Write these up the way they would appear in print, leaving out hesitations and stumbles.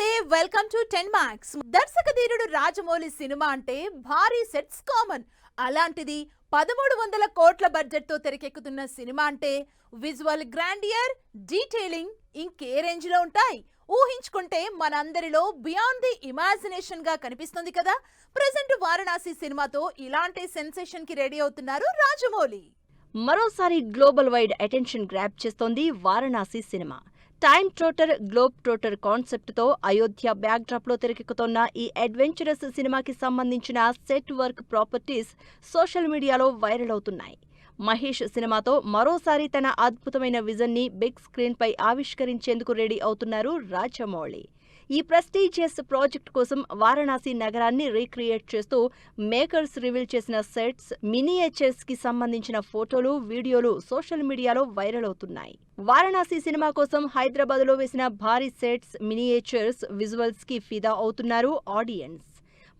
నమస్తే, welcome to 10 marks. దర్శకధీరుడు రాజమౌళి సినిమా అంటే భారీ సెట్స్ కామన్. అలాంటిది 1300 కోట్ల బడ్జెట్ తో తెరకెక్కుతున్న సినిమా అంటే విజువల్ గ్రాండియర్, డీటెయిలింగ్ ఇంకే రేంజ్ లో ఉంటాయి. ఊహించుకుంటే మనందరిలో బియాండ్ ది ఇమాజినేషన్ గా కనిపిస్తుంది కదా. ప్రెజెంట్ వారణాసి సినిమాతో ఇలాంటి సెన్సేషన్ కి రెడీ అవుతున్నారు రాజమౌళి. మరోసారి గ్లోబల్ వైడ్ అటెన్షన్ గ్రాబ్ చేస్తోంది Varanasi cinema. Time trotter, globe trotter concept తో అయోధ్య బ్యాక్ డ్రాప్ లో తెరకెక్కుతున్న ఈ అడ్వెంచరస్ సినిమాకి సంబంధించిన సెట్ వర్క్ ప్రాపర్టీస్ సోషల్ మీడియాలో వైరల్ అవుతున్నాయి. మహేష్ సినిమాతో మరోసారి తన అద్భుతమైన విజన్ ని బిగ్ స్క్రీన్ పై ఆవిష్కరించేందుకు రెడీ అవుతున్నారు రాజమౌళి. ఈ ప్రెస్టీజియస్ ప్రాజెక్ట్ కోసం వారణాసి నగరాన్ని రీక్రియేట్ చేస్తూ మేకర్స్ రివీల్ చేసిన సెట్స్, మినియేచర్స్ కి సంబంధించిన ఫోటోలు, వీడియోలు సోషల్ మీడియాలో వైరల్ అవుతున్నాయి. వారణాసి సినిమా కోసం హైదరాబాద్ లో వేసిన భారీ సెట్స్, మినియేచర్స్, విజువల్స్ కి ఫిదా అవుతున్నారు ఆడియన్స్.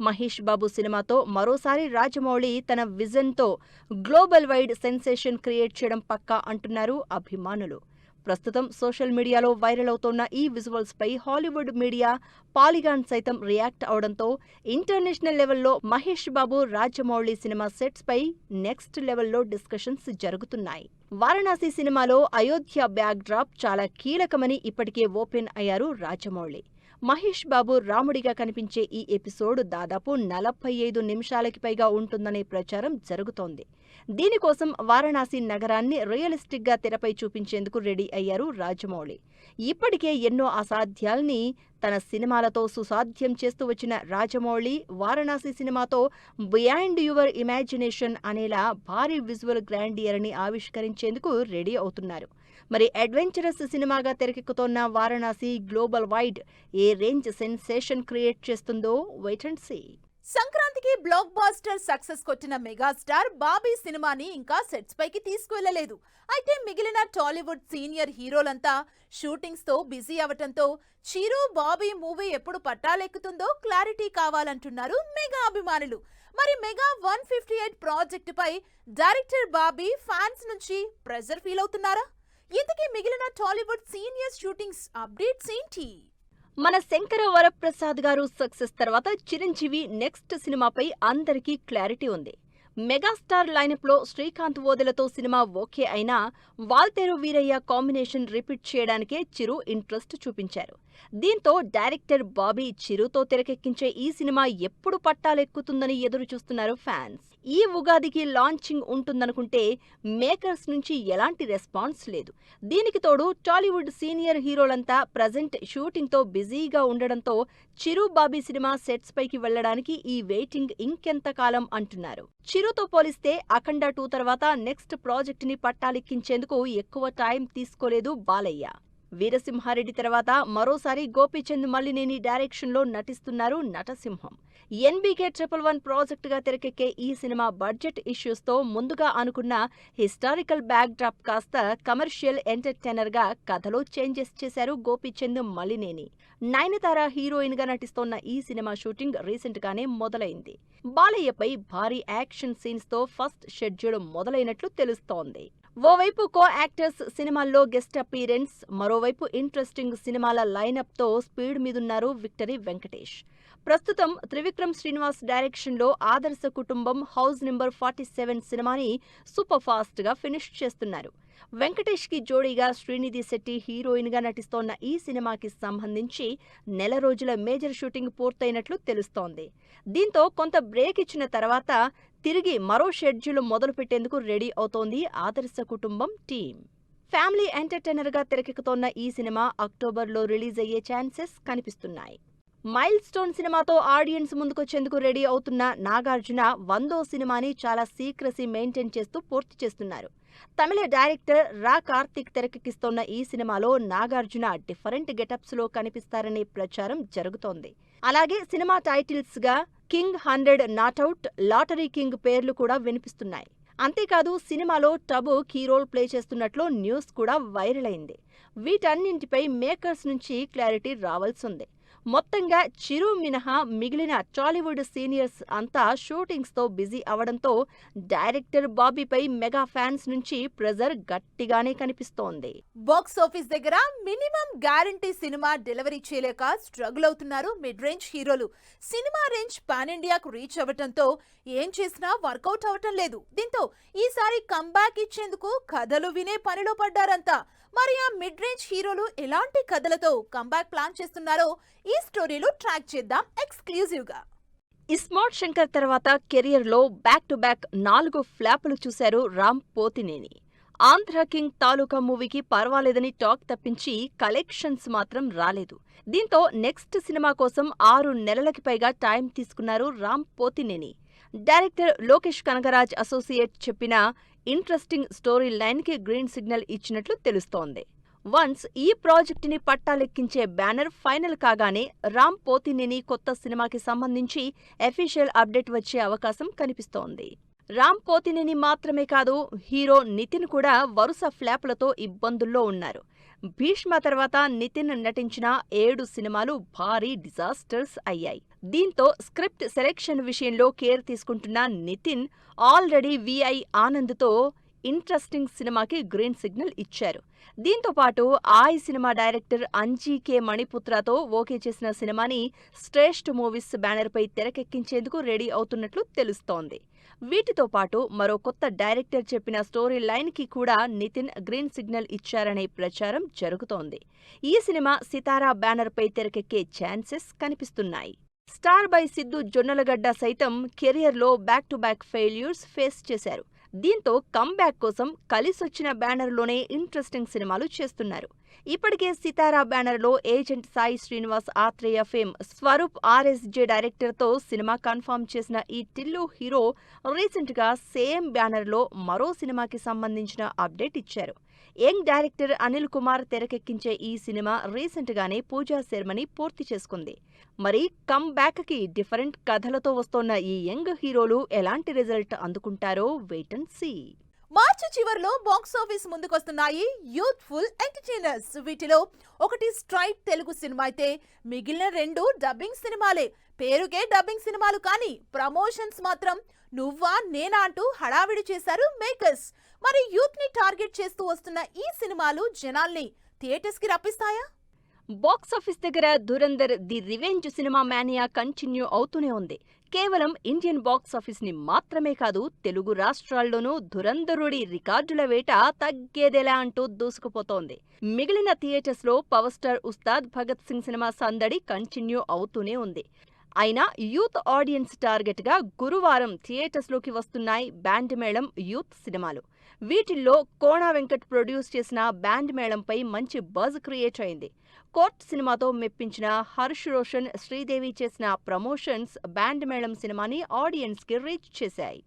మహేష్ బాబు సినిమాతో మరోసారి రాజమౌళి తన విజన్ తో గ్లోబల్ వైడ్ సెన్సేషన్ క్రియేట్ చేయడం పక్కా అంటున్నారు అభిమానులు. ప్రస్తుతం సోషల్ మీడియాలో వైరల్ అవుతోన్న ఈ విజువల్స్ పై హాలీవుడ్ మీడియా, పాలిగాన్ సైతం రియాక్ట్ అవడంతో ఇంటర్నేషనల్ లెవెల్లో మహేష్ బాబు, రాజమౌళి సినిమా సెట్స్ పై నెక్స్ట్ లెవెల్లో డిస్కషన్స్ జరుగుతున్నాయి. వారణాసి సినిమాలో అయోధ్య బ్యాక్ డ్రాప్ చాలా కీలకమని ఇప్పటికే ఓపెన్ అయ్యారు రాజమౌళి. మహేష్ బాబు రాముడిగా కనిపించే ఈ ఎపిసోడ్ దాదాపు 45 నిమిషాలకి పైగా ఉంటుందనే ప్రచారం జరుగుతోంది. దీనికోసం వారణాసి నగరాన్ని రియలిస్టిక్ గా తెరపై చూపించేందుకు రెడీ అయ్యారు రాజమౌళి. ఇప్పటికే ఎన్నో అసాధ్యాల్ని తన సినిమాలతో సుసాధ్యం చేస్తూ వచ్చిన రాజమౌళి వారణాసి సినిమాతో బియాండ్ యువర్ ఇమాజినేషన్ అనేలా భారీ విజువల్ గ్రాండియర్ ని ఆవిష్కరించేందుకు రెడీ అవుతున్నారు. మరి అడ్వెంచరస్ సినిమాగా తెరకెక్కుతోన్న వారణాసి గ్లోబల్ వైడ్ ఏ రేంజ్ సెన్సేషన్ క్రియేట్ చేస్తుందో వెయిట్ అండ్ సీ. సంక్రాంతికి బ్లాక్ బాస్టర్ సక్సెస్ కొట్టిన మెగాస్టార్ బాబీ సినిమాని ఇంకా సెట్స్ పైకి తీసుకువెళ్లలేదు. అయితే మిగిలిన టాలీవుడ్ సీనియర్ హీరోలంతా షూటింగ్స్ తో బిజీ అవటంతో చిరు, బాబీ మూవీ ఎప్పుడు పట్టాలెక్కుతుందో క్లారిటీ కావాలంటున్నారు మెగా అభిమానులు. మరి మెగా 158 ప్రాజెక్టు పై డైరెక్టర్ బాబీ ఫ్యాన్స్ నుంచి ప్రెజర్ ఫీల్ అవుతున్నారా? ఇంతకీ మిగిలిన టాలీవుడ్ సీనియర్ షూటింగ్స్ అప్డేట్స్ ఏంటి? మన శంకర వరప్రసాద్ గారు సక్సెస్ తర్వాత చిరంజీవి నెక్స్ట్ సినిమాపై అందరికీ క్లారిటీ ఉంది. మెగాస్టార్ లైనప్ లో శ్రీకాంత్ ఓదెలతో సినిమా ఓకే అయినా వాల్తేరు వీరయ్య కాంబినేషన్ రిపీట్ చేయడానికే చిరు ఇంట్రెస్ట్ చూపించారు. దీంతో డైరెక్టర్ బాబీ చిరుతో తెరకెక్కించే ఈ సినిమా ఎప్పుడు పట్టాలెక్కుతుందని ఎదురు చూస్తున్నారు ఫ్యాన్స్. ఈ ఉగాదికి లాంచింగ్ ఉంటుందనుకుంటే మేకర్స్ నుంచి ఎలాంటి రెస్పాన్స్ లేదు. దీనికి తోడు టాలీవుడ్ సీనియర్ హీరోలంతా ప్రజెంట్ షూటింగ్ తో బిజీగా ఉండడంతో చిరు, బాబీ సినిమా సెట్స్ పైకి వెళ్లడానికి ఈ వెయిటింగ్ ఇంకెంతకాలం అంటున్నారు. చిరుతో పోలిస్తే అఖండ 2 తర్వాత నెక్స్ట్ ప్రాజెక్ట్ ని పట్టాలెక్కించేందుకు ఎక్కువ టైం తీసుకోలేదు బాలయ్య. వీరసింహారెడ్డి తర్వాత మరోసారి గోపీచంద్ మల్లినేని డైరెక్షన్ లో నటిస్తున్నారు నటసింహం. NBK 111 ప్రాజెక్ట్ గా తెరకెక్కే ఈ సినిమా బడ్జెట్ ఇష్యూస్ తో ముందుగా అనుకున్న హిస్టారికల్ బ్యాక్ డ్రాప్ కాస్త కమర్షియల్ ఎంటర్టైనర్ గా కథలో చేంజెస్ చేశారు గోపీచంద్ మల్లినేని. నయనతార హీరోయిన్ గా నటిస్తోన్న ఈ సినిమా షూటింగ్ రీసెంట్ గానే మొదలైంది. బాలయ్యపై భారీ యాక్షన్ సీన్స్ తో ఫస్ట్ షెడ్యూల్ మొదలైనట్లు తెలుస్తోంది. ఓవైపు కో యాక్టర్స్ సినిమాల్లో గెస్ట్ అపీరెన్స్, మరోవైపు ఇంట్రెస్టింగ్ సినిమాల లైనప్ తో స్పీడ్ మీదున్నారు విక్టరీ వెంకటేష్. ప్రస్తుతం త్రివిక్రమ్ శ్రీనివాస్ డైరెక్షన్ లో ఆదర్శ కుటుంబం హౌస్ నెంబర్ 47 సినిమాని సూపర్ ఫాస్ట్ గా ఫినిష్ చేస్తున్నారు. వెంకటేష్ కి జోడీగా శ్రీనిధి శెట్టి హీరోయిన్ గా నటిస్తోన్న ఈ సినిమాకి సంబంధించి నెల రోజుల మేజర్ షూటింగ్ పూర్తయినట్లు తెలుస్తోంది. దీంతో కొంత బ్రేక్ ఇచ్చిన తర్వాత తిరిగి మరో షెడ్యూల్ మొదలు పెట్టేందుకు రెడీ అవుతోంది ఆదర్శ కుటుంబం టీం. ఫ్యామిలీ ఎంటర్టైనర్ గా తెరకెక్కుతోన్న ఈ సినిమా అక్టోబర్లో రిలీజ్ అయ్యే ఛాన్సెస్ కనిపిస్తున్నాయి. మైల్ స్టోన్ సినిమాతో ఆడియన్స్ ముందుకొచ్చేందుకు రెడీ అవుతున్న నాగార్జున 100వ సినిమాని చాలా సీక్రసీ మెయింటైన్ చేస్తూ పూర్తి చేస్తున్నారు. తమిళ డైరెక్టర్ రా కార్తిక్ తెరకెక్కిస్తోన్న ఈ సినిమాలో నాగార్జున డిఫరెంట్ గెటప్స్ లో కనిపిస్తారనే ప్రచారం జరుగుతోంది. అలాగే సినిమా టైటిల్స్ గా కింగ్ 100 నాట్అవుట్, లాటరీ కింగ్ పేర్లు కూడా వినిపిస్తున్నాయి. అంతేకాదు సినిమాలో టబు కీ రోల్ ప్లే చేస్తున్నట్లు న్యూస్ కూడా వైరల్ అయింది. వీటన్నింటిపై మేకర్స్ నుంచి క్లారిటీ రావాల్సింది. మొత్తంగా చిరు మినహా మిగిలిన టాలీవుడ్ సీనియర్స్ అంతా షూటింగ్స్తో బిజీ అవడంతో డైరెక్టర్ బాబీపై మెగా ఫ్యాన్స్ నుంచి ప్రెజర్ గట్టిగానే కనిపిస్తోంది. బాక్స్ ఆఫీస్ దగ్గర మినిమం గ్యారంటీ సినిమా డెలివరీ చేయలేక స్ట్రగుల్ అవుతున్నారు మిడ్ రేంజ్ హీరోలు. సినిమా రేంజ్ పాన్ ఇండియాకు రీచ్ అవ్వటంతో ఏం చేసినా వర్కౌట్ అవటం లేదు. దీంతో ఈసారి కంబ్యాక్ ఇచ్చేందుకు కథలు వినే పనిలో పడ్డారంతా. మరి ఆ మిడ్ రేంజ్ హీరోలు ఎలాంటి కథలతో కంబ్యాక్ ప్లాన్ చేస్తున్నారో ఈ స్టోరీలో ట్రాక్ చేద్దాం ఎక్స్క్లూజివ్ గా. ఇస్మార్ట్ శంకర్ తర్వాత కెరియర్లో బ్యాక్ టు బ్యాక్ 4 ఫ్లాపులు చూశారు రామ్ పోతినేని. ఆంధ్ర కింగ్ తాలూకా మూవీకి పర్వాలేదని టాక్ తప్పించి కలెక్షన్స్ మాత్రం రాలేదు. దీంతో నెక్స్ట్ సినిమా కోసం 6 నెలలకి పైగా టైం తీసుకున్నారు రామ్ పోతినేని. డైరెక్టర్ లోకేష్ కనగరాజ్ అసోసియేట్ చెప్పిన ఇంట్రెస్టింగ్ స్టోరీ లైన్కి గ్రీన్ సిగ్నల్ ఇచ్చినట్లు తెలుస్తోంది. వన్స్ ఈ ప్రాజెక్టుని పట్టాలెక్కించే బ్యానర్ ఫైనల్ కాగానే రామ్ పోతినేని కొత్త సినిమాకి సంబంధించి అఫీషియల్ అప్డేట్ వచ్చే అవకాశం కనిపిస్తోంది. రామ్ పోతినేని మాత్రమే కాదు, హీరో నితిన్ కూడా వరుస ఫ్లాపులతో ఇబ్బందుల్లో ఉన్నారు. భీష్మ తర్వాత నితిన్ నటించిన 7 సినిమాలు భారీ డిజాస్టర్స్ అయ్యాయి. దీంతో స్క్రిప్ట్ సెలెక్షన్ విషయంలో కేర్ తీసుకుంటున్న నితిన్ ఆల్రెడీ విఐ ఆనంద్తో ఇంట్రెస్టింగ్ సినిమాకి గ్రీన్ సిగ్నల్ ఇచ్చారు. దీంతో పాటు ఆయ్ సినిమా డైరెక్టర్ అంజీ కే మణిపుత్రతో ఓకే చేసిన సినిమాని శ్రేష్ఠ మూవీస్ బ్యానర్పై తెరకెక్కించేందుకు రెడీ అవుతున్నట్లు తెలుస్తోంది. వీటితో పాటు మరో కొత్త డైరెక్టర్ చెప్పిన స్టోరీ లైన్కి కూడా నితిన్ గ్రీన్ సిగ్నల్ ఇచ్చారనే ప్రచారం జరుగుతోంది. ఈ సినిమా సితారా బ్యానర్పై తెరకెక్కే ఛాన్సెస్ కనిపిస్తున్నాయి. స్టార్ బై సిద్ధు జొన్నలగడ్డ సైతం కెరియర్లో back to back failures face చేశారు. దీంతో కమ్బ్యాక్ కోసం కలిసొచ్చిన బ్యానర్లోనే ఇంట్రెస్టింగ్ సినిమాలు చేస్తున్నారు. ఇప్పటికే సితారా బ్యానర్లో agent Sai Srinivas Athreya fame Swaroop RSJ డైరెక్టర్తో సినిమా కన్ఫర్మ్ చేసిన ఈ టిల్లు హీరో రీసెంట్గా సేమ్ బ్యానర్లో మరో సినిమాకి సంబంధించిన అప్డేట్ ఇచ్చారు. యంగ్ డైరెక్టర్ అనిల్ కుమార్ తెరకెక్కించే ఈ సినిమా రీసెంట్గానే పూజా సెరమనీ పూర్తి చేసుకుంది. మరి కమ్ బ్యాక్కి డిఫరెంట్ కథలతో వస్తోన్న ఈ యంగ్ హీరోలు ఎలాంటి రిజల్ట్ అందుకుంటారో వెయిట్ అండ్ సీ. మార్చి చివరిలో బాక్స్ ఆఫీస్ ముందుకొస్తున్నాయి యూత్ఫుల్ ఎంటర్టైనర్స్. వీటిలో ఒకటి స్ట్రైట్ తెలుగు సినిమా అయితే మిగిలిన 2 డబ్బింగ్ సినిమాలే. పేరుకే డబ్బింగ్ సినిమాలు కానీ ప్రమోషన్స్ మాత్రం నువ్వా నేనా అంటూ హడావిడి చేశారు మేకర్స్. మరి యూత్ ని టార్గెట్ చేస్తూ వస్తున్న ఈ సినిమాలు జనాల్ని థియేటర్స్ కి రప్పిస్తాయా? బాక్సాఫీస్ దగ్గర Dhurandhar the revenge cinema mania continue అవుతూనే ఉంది. కేవలం ఇండియన్ బాక్సాఫీస్ ని మాత్రమే కాదు, తెలుగు రాష్ట్రాల్లోనూ ధురంధరుడి రికార్డుల వేట తగ్గేదెలా అంటూ దూసుకుపోతోంది. మిగిలిన థియేటర్స్ లో power star Ustaad Bhagat Singh cinema సందడి కంటిన్యూ అవుతూనే ఉంది. అయినా యూత్ ఆడియన్స్ టార్గెట్ గా గురువారం థియేటర్స్ లోకి వస్తున్నాయి బ్యాండ్ మేళం యూత్ సినిమాలు. వీటిల్లో కోణా వెంకట్ ప్రొడ్యూస్ చేసిన బ్యాండ్ మేళంపై మంచి బజ్ క్రియేట్ అయింది. కోర్ట్ సినిమాతో మెప్పించిన హర్ష్ రోషన్, శ్రీదేవి చేసిన ప్రమోషన్స్ బ్యాండ్ మేళం సినిమాని ఆడియన్స్ కి రీచ్ చేశాయి.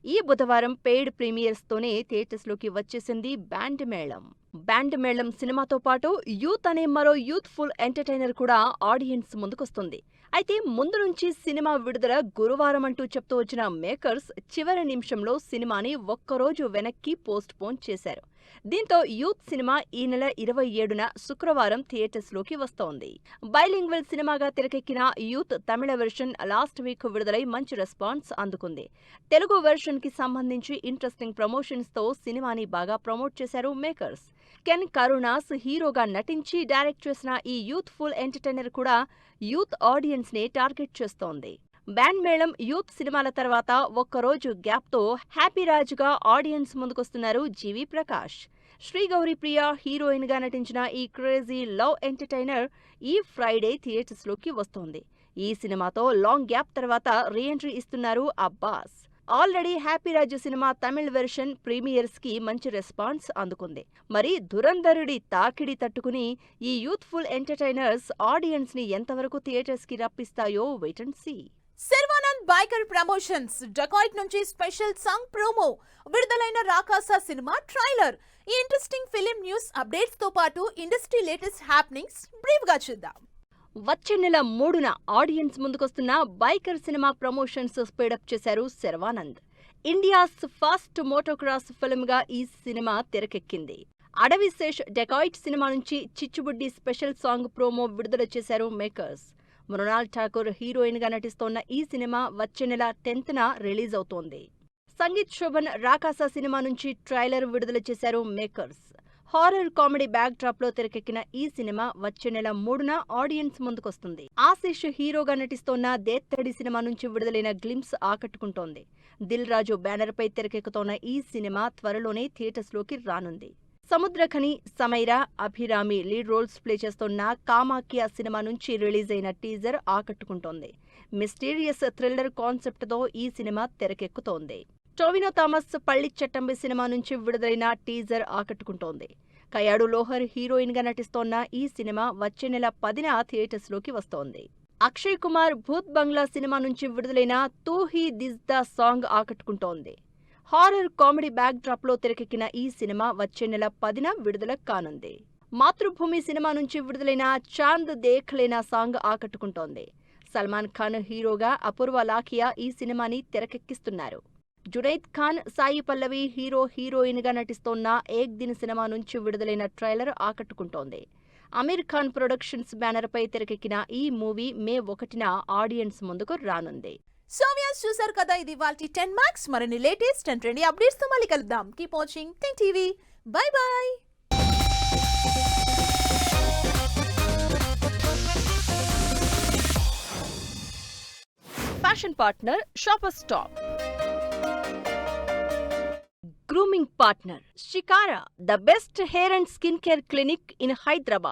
ఈ బుధవారం పెయిడ్ ప్రీమియర్స్తోనే థియేటర్స్లోకి వచ్చేసింది బ్యాండ్ మేళం. బ్యాండ్ మేళం సినిమాతో పాటు యూత్ అనే మరో యూత్ఫుల్ ఎంటర్టైనర్ కూడా ఆడియన్స్ ముందుకొస్తుంది. అయితే ముందు నుంచి సినిమా విడుదల గురువారం అంటూ చెప్తూ వచ్చిన మేకర్స్ చివరి నిమిషంలో సినిమాని ఒక్కరోజు వెనక్కి పోస్ట్ పోన్ చేశారు. దీంతో యూత్ సినిమా ఈ నెల 27న శుక్రవారం థియేటర్స్లోకి వస్తోంది. బైలింగ్వల్ సినిమాగా తెరకెక్కిన యూత్ తమిళ వెర్షన్ లాస్ట్ వీక్ విడుదలై మంచి రెస్పాన్స్ అందుకుంది. తెలుగు వెర్షన్ కి సంబంధించి ఇంట్రెస్టింగ్ ప్రమోషన్స్తో సినిమాని బాగా ప్రమోట్ చేశారు మేకర్స్. కెన్ కరుణాస్ హీరోగా నటించి డైరెక్ట్ చేసిన ఈ యూత్ఫుల్ ఎంటర్టైనర్ కూడా యూత్ ఆడియన్స్ నే టార్గెట్ చేస్తోంది. బ్యాండ్ మేళం యూత్ సినిమాల తర్వాత ఒక్కరోజు గ్యాప్తో హ్యాపీ రాజుగా ఆడియన్స్ ముందుకొస్తున్నారు జీవి ప్రకాష్. శ్రీగౌరి ప్రియ హీరోయిన్ గా నటించిన ఈ క్రేజీ లవ్ ఎంటర్టైనర్ ఈ ఫ్రైడే థియేటర్స్లోకి వస్తోంది. ఈ సినిమాతో లాంగ్ గ్యాప్ తర్వాత రీఎంట్రీ ఇస్తున్నారు అబ్బాస్. ఆల్రెడీ హ్యాపీ రాజు సినిమా తమిళ్ వెర్షన్ ప్రీమియర్స్ కి మంచి రెస్పాన్స్ అందుకుంది. మరి ధురంధరుడి తాకిడి తట్టుకుని ఈ యూత్ఫుల్ ఎంటర్టైనర్స్ ఆడియన్స్ ని ఎంతవరకు థియేటర్స్ కి రప్పిస్తాయో wait and see. Sharwanand biker promotions Dacoit నుంచి స్పెషల్ సాంగ్ ప్రోమో, విడుదలైన రాకాసా సినిమా ట్రైలర్, ఈ ఇంట్రెస్టింగ్ ఫిలిం న్యూస్ అప్డేట్స్ తో పాటు ఇండస్ట్రీ లేటెస్ట్ హ్యాపెనింగ్స్ బ్రీఫ్ గా చూద్దాం. వచ్చే నెల 3న ఆడియన్స్ ముందుకొస్తున్న బైకర్ సినిమా ప్రమోషన్స్ స్పీడప్ చేశారు Sharwanand. India's first motocross film గా ఈ సినిమా తెరకెక్కింది. అడవి శేష్ డెకాయిట్ సినిమా నుంచి చిచ్చుబుడ్డి స్పెషల్ సాంగ్ ప్రోమో విడుదల చేశారు మేకర్స్. మృణాల్ ఠాకూర్ హీరోయిన్ గా నటిస్తోన్న ఈ సినిమా వచ్చే నెల 10న రిలీజ్ అవుతోంది. సంగీత్ శోభన్ రాకాస సినిమా నుంచి ట్రైలర్ విడుదల చేశారు makers. Horror comedy backdrop లో తెరకెక్కిన ఈ సినిమా వచ్చే నెల 3న ఆడియన్స్ ముందుకొస్తుంది. ఆశీష్ హీరోగా నటిస్తోన్న దేత్తడి సినిమా నుంచి విడుదలైన గ్లింప్స్ ఆకట్టుకుంటోంది. దిల్ రాజు బ్యానర్ పై తెరకెక్కుతోన్న ఈ సినిమా త్వరలోనే థియేటర్స్ లోకి రానుంది. Samuthirakani, Samaira, Abhirami lead roles play చేస్తోన్న కామాఖ్య సినిమా నుంచి రిలీజ్ అయిన టీజర్ ఆకట్టుకుంటోంది. మిస్టీరియస్ థ్రిల్లర్ కాన్సెప్ట్ తో ఈ సినిమా తెరకెక్కుతోంది. టొవినో థామస్ పళ్ళి చట్టంబి సినిమా నుంచి విడుదలైన టీజర్ ఆకట్టుకుంటోంది. కయాడు లోహర్ హీరోయిన్ గా నటిస్తోన్న ఈ సినిమా వచ్చే నెల 10న థియేటర్స్ లోకి వస్తోంది. అక్షయ్ కుమార్ భూత్ బంగ్లా సినిమా నుంచి విడుదలైన తూ హీ దిస్ ద సాంగ్ ఆకట్టుకుంటోంది. హారర్ కామెడీ బ్యాక్ డ్రాప్ లో తెరకెక్కిన ఈ సినిమా వచ్చే నెల 10న విడుదల కానుంది. మాతృభూమి సినిమా నుంచి విడుదలైన చాంద్ దేఖ్ లేనా సాంగ్ ఆకట్టుకుంటోంది. సల్మాన్ ఖాన్ హీరోగా అపూర్వ లాఖియా ఈ సినిమాని తెరకెక్కిస్తున్నారు. జునైద్ ఖాన్, సాయి పల్లవి హీరోయిన్ గా నటిస్తోన్న ఏక్ దిన్ సినిమా నుంచి విడుదలైన ట్రైలర్ ఆకట్టుకుంటోంది. అమీర్ ఖాన్ ప్రొడక్షన్స్ బ్యానర్ పై తెరకెక్కిన ఈ మూవీ మే 1న ఆడియన్స్ ముందుకు రానుంది. సో వ్యూయర్స్, చూసారు కదా, ఇది ఇవాల్టి 10 మార్క్స్. మరిన్ని లేటెస్ట్ అండ్ ట్రెండీ అప్డేట్స్ తో మళ్ళీ కలుద్దాం. Keep watching 10 TV. By by. Fashion partner shopper stop. Grooming partner shikara, the best hair and skin care clinic in Hyderabad.